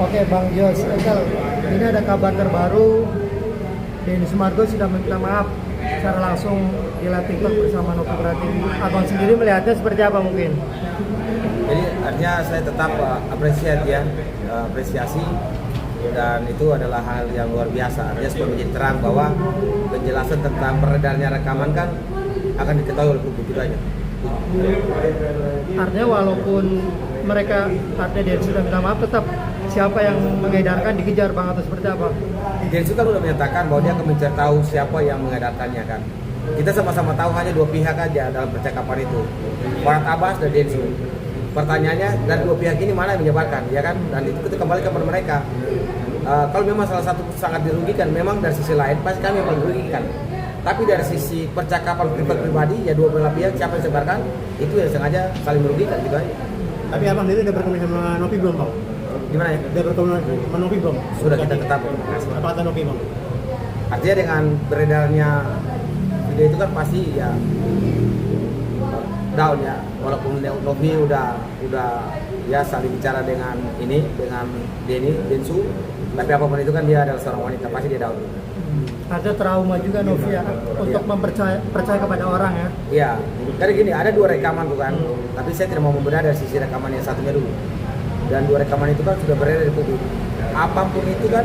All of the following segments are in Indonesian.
Oke Bang Jos, ini ada kabar terbaru. Denny Sumargo sudah meminta maaf secara langsung di live TikTok bersama Novi Pratiwi. Abang sendiri melihatnya seperti apa mungkin? Jadi artinya saya tetap apresiasi dan itu adalah hal yang luar biasa. Artinya supaya menjadi terang bahwa penjelasan tentang beredarnya rekaman kan akan diketahui oleh publik itu aja. Artinya walaupun mereka artinya Denny sudah minta maaf, tetap siapa yang mengedarkan dikejar Bang atau seperti apa? Densu kan sudah menyatakan bahwa dia akan mencari tahu siapa yang mengedarkannya kan. Kita sama-sama tahu hanya dua pihak aja dalam percakapan itu, Farhad Abbas dan Densu. Pertanyaannya dari dua pihak ini mana yang menyebarkan, ya kan? Dan itu kita kembali kepada mereka. Kalau memang salah satu sangat dirugikan, memang dari sisi lain pasti kami yang paling dirugikan. Tapi dari sisi percakapan pribadi, ya dua belah pihak siapa yang sebarkan itu yang sengaja saling merugikan gitu aja. Tapi abang sendiri udah berkomunikasi sama Novi belum bang? Gimana ya? Udah berkomunikasi sama Novi belum? Sudah kita tetap. Apa kata Novi bang? Artinya dengan beredarnya video itu kan pasti ya down ya. Walaupun Novi udah ya saling bicara dengan Densu, tapi apapun itu kan dia adalah seorang wanita, pasti dia down. Ada trauma juga Novi ya untuk percaya kepada orang ya. Iya, karena gini ada dua rekaman tuh kan, tapi saya tidak mau membedah dari sisi rekaman yang satunya dulu. Dan dua rekaman itu kan sudah beredar di publik. Apapun itu kan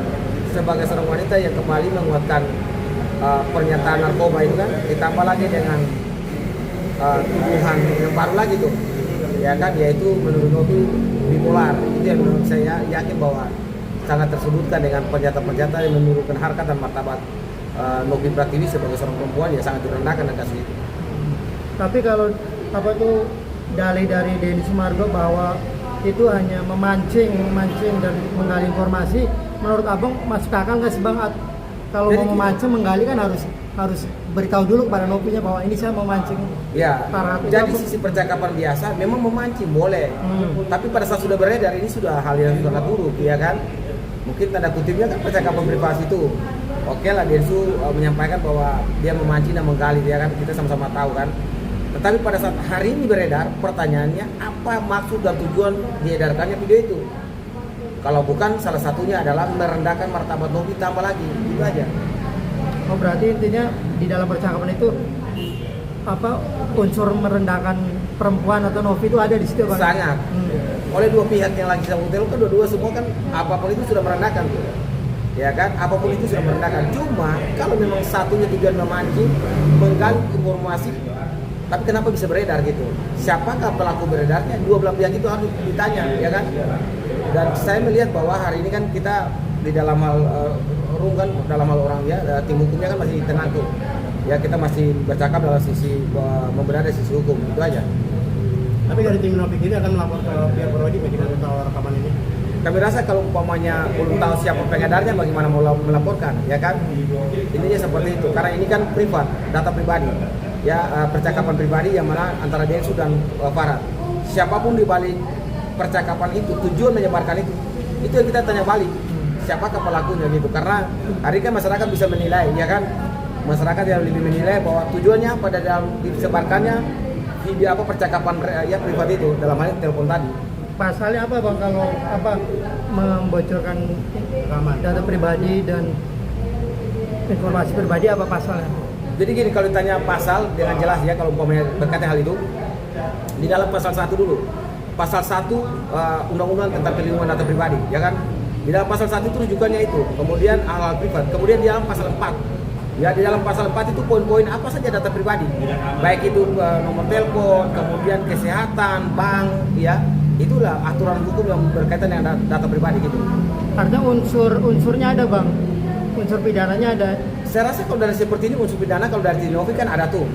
sebagai seorang wanita yang kembali menguatkan pernyataan narkoba itu kan, ditambah lagi dengan tuduhan yang baru lagi tuh, ya kan, yaitu menurut Novi bipolar. Itu yang menurut saya yakin bahwa sangat tersudutkan dengan pernyataan-pernyataan yang menurunkan harkat dan martabat Novi Pratiwi sebagai seorang perempuan ya sangat direndahkan dan kasus itu. Tapi kalau apa tuh dalih dari Denny Sumargo bahwa itu hanya memancing dan menggali informasi, menurut abang masuk akal nggak sih bang? Kalau mau memancing menggali kan harus beritahu dulu kepada Novinya bahwa ini saya memancing. Ya, para jadi sisi percakapan biasa memang memancing boleh, tapi pada saat sudah beredar ini sudah hal yang sangat buruk, ya kan? Mungkin tanda kutipnya kan percakapan privasi itu. Oke lah, Densu menyampaikan bahwa dia memancing dan menggali, ya kan? Kita sama-sama tahu kan. Tetapi pada saat hari ini beredar, pertanyaannya apa maksud dan tujuan diedarkannya video itu? Kalau bukan salah satunya adalah merendahkan martabat Novi tambah lagi, itu aja. Oh berarti intinya di dalam percakapan itu apa unsur merendahkan perempuan atau Novi itu ada di situ bang? Sangat. Oleh dua pihak yang lagi sama hotel kan dua-dua semua kan apapun itu sudah merendahkan tuh. Ya kan, apapun itu sudah merendahkan. Cuma kalau memang satunya tujuan memancing, menggali informasi, tapi kenapa bisa beredar gitu? Siapakah pelaku beredarnya? Dua belah pihak itu harus ditanya, ya kan? Dan saya melihat bahwa hari ini kan kita di dalam hal dalam hal orang ya, tim hukumnya kan masih tenang tuh. Ya kita masih bercakap dalam sisi membenarkan sisi hukum itu aja. Tapi dari tim Novi ini akan melapor ke pihak berwajib dengan tahu rekaman ini. Kami rasa kalau umpamanya belum tahu siapa pengedarnya, bagaimana mau melaporkan, ya kan? Intinya seperti itu, karena ini kan privat, data pribadi, ya percakapan pribadi yang mana antara Densu dan Farhad. Siapapun di balik percakapan itu, tujuan menyebarkan itu yang kita tanya balik, siapakah pelakunya gitu? Karena hari kan masyarakat bisa menilai, ya kan? Masyarakat yang lebih menilai bahwa tujuannya apa dalam disebarkannya video apa percakapan ya privat itu, dalam hal ini telepon tadi. Pasalnya apa bang kalau apa membocorkan data pribadi dan informasi pribadi, apa pasalnya? Jadi gini, kalau ditanya pasal dengan jelas ya, kalau umpamanya berkaitan hal itu di dalam pasal 1 dulu. Pasal 1 undang-undang tentang perlindungan data pribadi, ya kan? Di dalam pasal 1 itu rujukannya itu. Kemudian hal-hal privat. Kemudian di dalam pasal 4. Ya, di dalam pasal 4 itu poin-poin apa saja data pribadi. Baik itu nomor telepon, kemudian kesehatan, bank, ya. Itulah aturan hukum yang berkaitan dengan data pribadi gitu. Artinya unsurnya ada bang, unsur pidananya ada. Saya rasa kalau dari seperti ini unsur pidana kalau dari Novi kan ada tuh,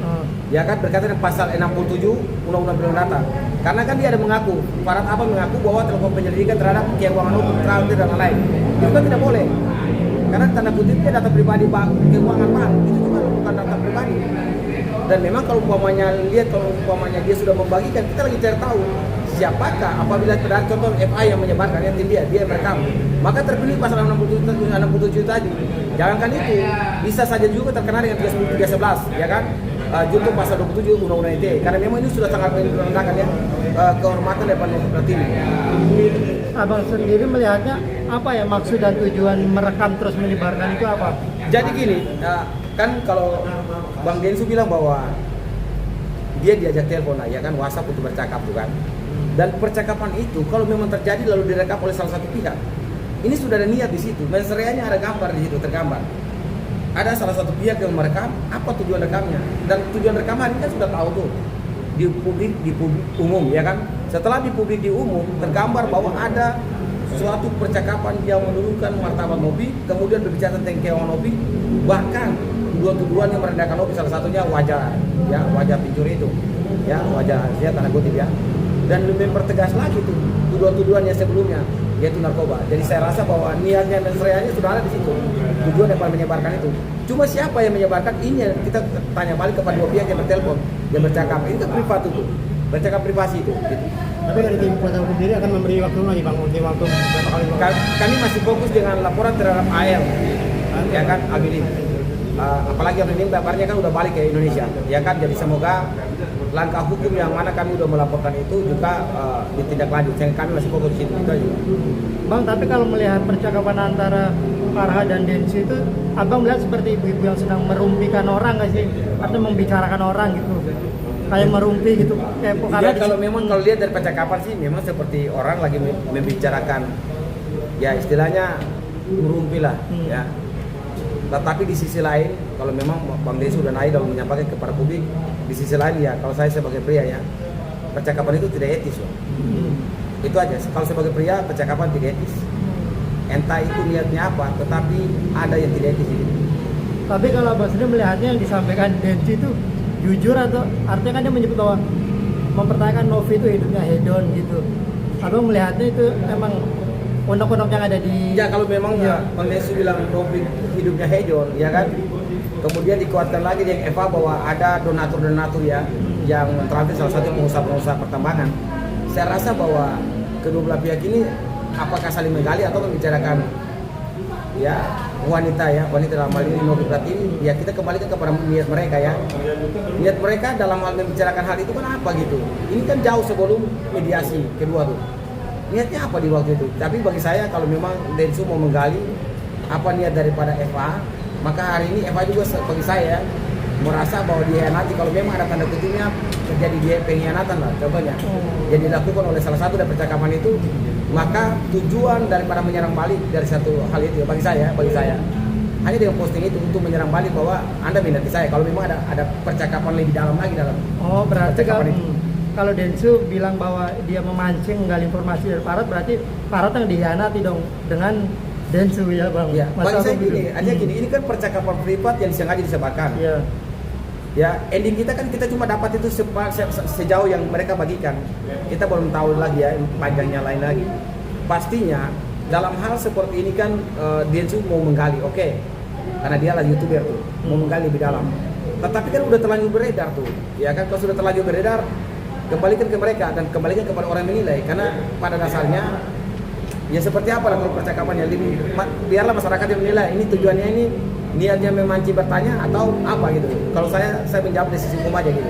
ya kan, berkaitan dengan pasal 67 Undang-Undang Perlindungan Data. Karena kan dia ada mengaku, Farhad apa mengaku bahwa telepon penyelidikan terhadap keuangan umum, transfer dan lain-lain. Itu kan tidak boleh. Karena tanda kutipnya data pribadi bank, keuangan bank itu juga bukan data pribadi. Dan memang kalau umpamanya dia sudah membagikan, kita lagi cari tahu siapakah apabila terdapat contoh FI yang menyebarkan, yang dia yang merekam, maka terpilih pasal 67 tadi. Jangankan itu, bisa saja juga terkena dengan 311, ya kan? junto pasal 27 Undang-Undang ITE, karena memang ini sudah sangat merendahkan ya kehormatan daripada Novi Pratiwi. Abang sendiri melihatnya apa ya maksud dan tujuan merekam terus menyebarkan itu apa? Jadi gini, kan kalau Bang Densu bilang bahwa dia diajak telepon ya kan, WhatsApp untuk bercakap tuh kan. Dan percakapan itu kalau memang terjadi lalu direkam oleh salah satu pihak, ini sudah ada niat di situ. Mensreanya ada gambar di situ tergambar. Ada salah satu pihak yang merekam, apa tujuan rekamnya? Dan tujuan rekaman ini kan sudah tahu tuh di publik umum ya kan. Setelah di publik di umum tergambar bahwa ada suatu percakapan yang menurunkan martabat Novi, kemudian berbicara tentang kewan Novi, bahkan tuduhan yang merendahkan Novi, salah satunya wajah ya, wajah pencuri itu ya, wajah dia tanda kutip ya, dan lebih mempertegas lagi tuh tuduhan-tuduhan yang sebelumnya yaitu narkoba. Jadi saya rasa bahwa niatnya dan serianya sudah ada di situ, tujuan yang menyebarkan itu. Cuma siapa yang menyebarkan ini kita tanya balik kepada dua pihak yang bertelepon, yang bercakap. Ini kan privat itu, bercakap privasi itu. Gitu. Tapi dari tim kuasa hukum sendiri akan memberi waktu lagi Bang, untuk waktu berapa kali? Kami masih fokus dengan laporan terhadap AL, ya kan, Abilim. Apalagi Abilim kabarnya kan udah balik ke Indonesia, ya kan. Jadi semoga langkah hukum yang mana kami udah melaporkan itu juga ditindaklanjut. Sehingga kami masih fokus di situ juga. Bang, tapi kalau melihat percakapan antara Farha dan Densu itu, abang melihat seperti ibu-ibu yang sedang merumpikan orang nggak sih? Atau membicarakan orang gitu? Kayak merumpi gitu? Kayak Ya kalau memang kalau lihat dari percakapan sih memang seperti orang lagi membicarakan, ya istilahnya merumpi lah, ya. Tetapi di sisi lain, kalau memang Bang Densu dan Aida menyampaikan kepada publik, di sisi lain ya, kalau saya sebagai pria ya, percakapan itu tidak etis loh. Itu aja. Kalau sebagai pria, percakapan tidak etis. Entah itu niatnya apa, tetapi ada yang tidak etis itu. Tapi kalau Abang sendiri melihatnya yang disampaikan Densu itu jujur atau artinya kan dia menyebut bahwa mempertanyakan Novi itu hidupnya hedon gitu. Abang melihatnya itu emang undang-undang yang ada di... Ya kalau memang ya, Bang Densu bilang Novi hidupnya hedon, ya kan. Kemudian dikuatkan lagi dengan Eva bahwa ada donatur-donatur ya, yang terakhir salah satu pengusaha-pengusaha pertambangan. Saya rasa bahwa kedua belah pihak ini apakah saling menggali atau membicarakan ya wanita dalam hal ini Novi Pratiwi, ya kita kembalikan kepada niat mereka ya. Niat mereka dalam hal membicarakan hal itu kan apa gitu. Ini kan jauh sebelum mediasi kedua tuh. Niatnya apa di waktu itu? Tapi bagi saya kalau memang Densu mau menggali apa niat daripada Eva, maka hari ini Eva juga bagi saya merasa bahwa dihianati. Kalau memang ada tanda kutipnya terjadi dia pengkhianatan lah contohnya, yang dilakukan oleh salah satu dari percakapan itu, maka tujuan daripada menyerang balik dari satu hal itu bagi saya hanya dengan posting itu untuk menyerang balik bahwa Anda minati saya. Kalau memang ada percakapan lebih dalam lagi dalam. Oh berarti kalau Densu bilang bahwa dia memancing menggali informasi dari Farha, berarti Farha yang dihianati dong dengan Densu ya Bang. Ya, bagi saya gini, ini kan percakapan privat yang sengaja disebarkan. Iya. Ya, ending kita kan kita cuma dapat itu sejauh yang mereka bagikan. Kita belum tahu lagi ya panjangnya lain lagi. Pastinya dalam hal seperti ini kan Densu mau menggali, oke. Karena dia lah YouTuber tuh, mau menggali lebih dalam. Tetapi kan udah terlanjur beredar tuh. Ya kan kalau sudah terlanjur beredar, kembalikan ke mereka dan kembalikan kepada orang yang menilai. Karena pada dasarnya ya seperti apa lah kalau percakapannya, biarlah masyarakat yang menilai ini tujuannya ini niatnya memancing bertanya atau apa gitu. Kalau saya menjawab dari sisi hukum aja gitu.